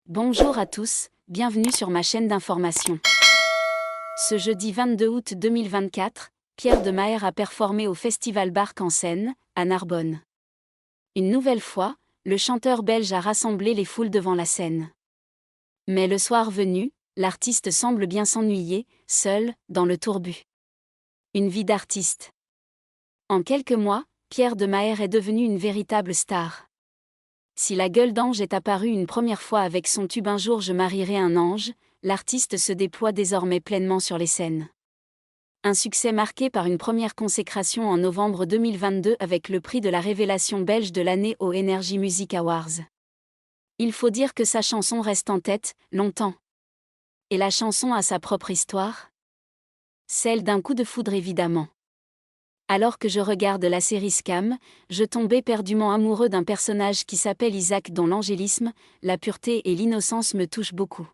Bonjour à tous, bienvenue sur ma chaîne d'information. Ce jeudi 22 août 2024, Pierre de Maher a performé au Festival Bark en Seine, à Narbonne. Une nouvelle fois, le chanteur belge a rassemblé les foules devant la scène. Mais le soir venu, l'artiste semble bien s'ennuyer, seul, dans le tourbus. Une vie d'artiste. En quelques mois, Pierre de Maher est devenu une véritable star. Si la gueule d'ange est apparue une première fois avec son tube Un jour je marierai un ange, l'artiste se déploie désormais pleinement sur les scènes. Un succès marqué par une première consécration en novembre 2022 avec le prix de la révélation belge de l'année aux Energy Music Awards. Il faut dire que sa chanson reste en tête, longtemps. Et la chanson a sa propre histoire ? Celle d'un coup de foudre évidemment. Alors que je regarde la série Scam, je tombais éperdument amoureux d'un personnage qui s'appelle Isaac dont l'angélisme, la pureté et l'innocence me touchent beaucoup.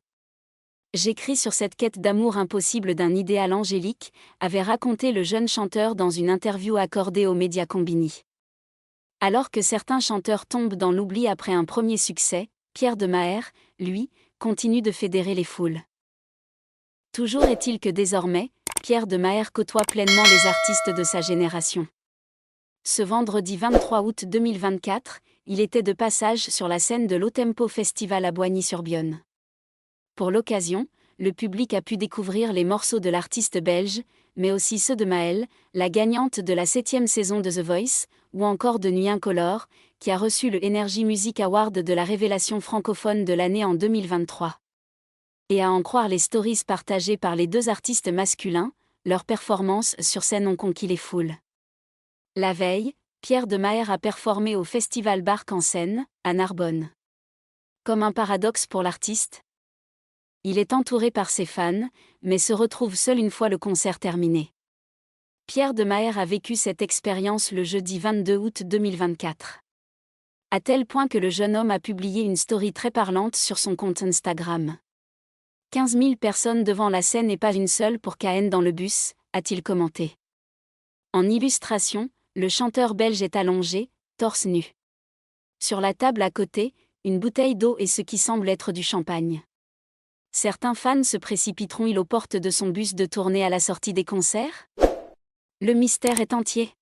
J'écris sur cette quête d'amour impossible d'un idéal angélique, avait raconté le jeune chanteur dans une interview accordée aux médias Combini. Alors que certains chanteurs tombent dans l'oubli après un premier succès, Pierre de Maher, lui, continue de fédérer les foules. Toujours est-il que désormais, Pierre de Maher côtoie pleinement les artistes de sa génération. Ce vendredi 23 août 2024, il était de passage sur la scène de l'O-Tempo Festival à Boigny-sur-Bionne. Pour l'occasion, le public a pu découvrir les morceaux de l'artiste belge, mais aussi ceux de Maëlle, la gagnante de la 7e saison de The Voice, ou encore de Nuit Incolore, qui a reçu le Energy Music Award de la révélation francophone de l'année en 2023. Et à en croire les stories partagées par les deux artistes masculins, leurs performances sur scène ont conquis les foules. La veille, Pierre de Maher a performé au Festival Bark en Seine, à Narbonne. Comme un paradoxe pour l'artiste. Il est entouré par ses fans, mais se retrouve seul une fois le concert terminé. Pierre de Maher a vécu cette expérience le jeudi 22 août 2024. À tel point que le jeune homme a publié une story très parlante sur son compte Instagram. 15 000 personnes devant la scène et pas une seule pour KN dans le bus, a-t-il commenté. En illustration, le chanteur belge est allongé, torse nu. Sur la table à côté, une bouteille d'eau et ce qui semble être du champagne. Certains fans se précipiteront-ils aux portes de son bus de tournée à la sortie des concerts ? Le mystère est entier.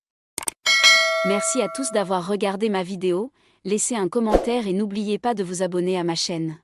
Merci à tous d'avoir regardé ma vidéo, laissez un commentaire et n'oubliez pas de vous abonner à ma chaîne.